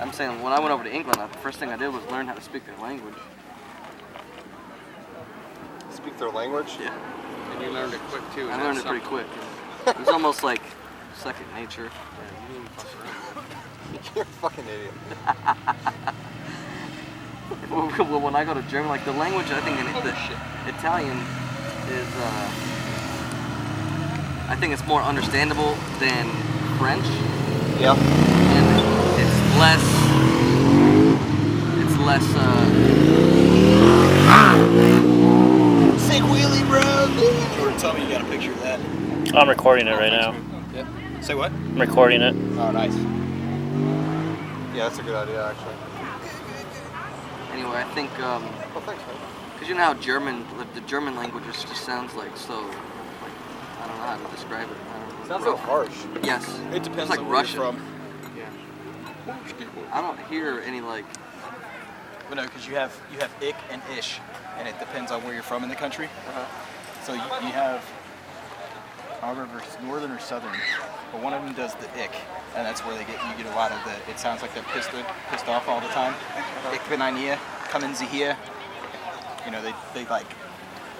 I'm saying when I went over to England, the first thing I did was learn how to speak their language. Speak their language? Yeah. And you learned it quick too. I learned it pretty quick. Yeah. It was almost like second nature. Yeah, you didn't fuck around. You're a fucking idiot. Well, when I go to Germany, like the language, I think Italian is, I think it's more understandable than French. Yeah. And it's less, Sick wheelie, bro! Jordan, tell me you got a picture of that. I'm recording it right now. Yep. Say what? I'm recording it. Oh, nice. Yeah, that's a good idea, actually. Anyway, I think, Well, thanks, man. because you know how the German language just sounds like so, like, I don't know how to describe it. I don't know. Sounds so harsh. Yes. It depends it's like on Russian. where you're from. I don't hear any like. Well, no, because you have ich and ish, and it depends on where you're from in the country. So you have, I don't remember if it's northern or southern, but one of them does the ich, and that's where you get a lot of the. It sounds like they're pissed off all the time. Ich bin ein hier, kommen Sie hier. You know, they like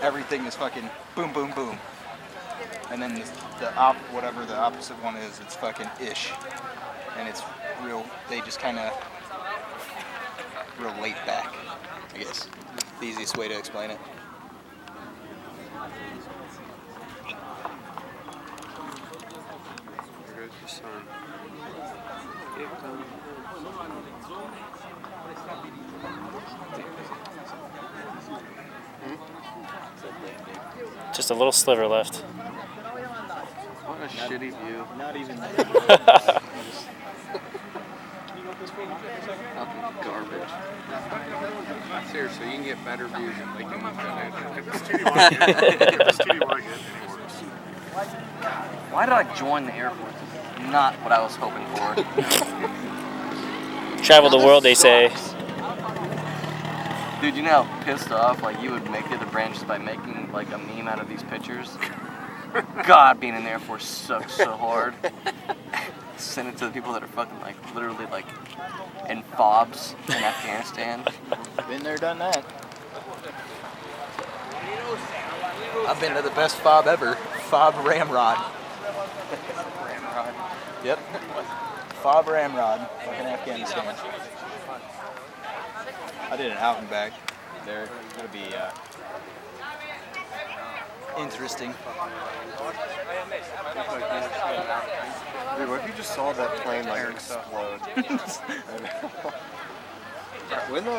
everything is fucking boom boom boom. And then whatever the opposite one is, it's fucking ish, and it's real. They just kind of real laid back, I guess. The easiest way to explain it. There goes your son. Just a little sliver left. What a shitty view. Not even. Fucking garbage. Seriously, you can get better views at Lake Mildenhall. If this TD want to get any worse. Why did I join the Air Force? Not what I was hoping for. Travel the world, they say. Dude, you know how pissed off like you would make the other branches by making like a meme out of these pictures? God, being in the Air Force sucks so hard. Send it to the people that are fucking like literally like in FOBs in Afghanistan. Been there, done that. I've been to the best fob ever. Fob Ramrod. Ramrod. Yep. Fob Ramrod, like in Afghanistan. I did an out and back. There, it'll be interesting. Dude, what if you just saw that plane like explode? When the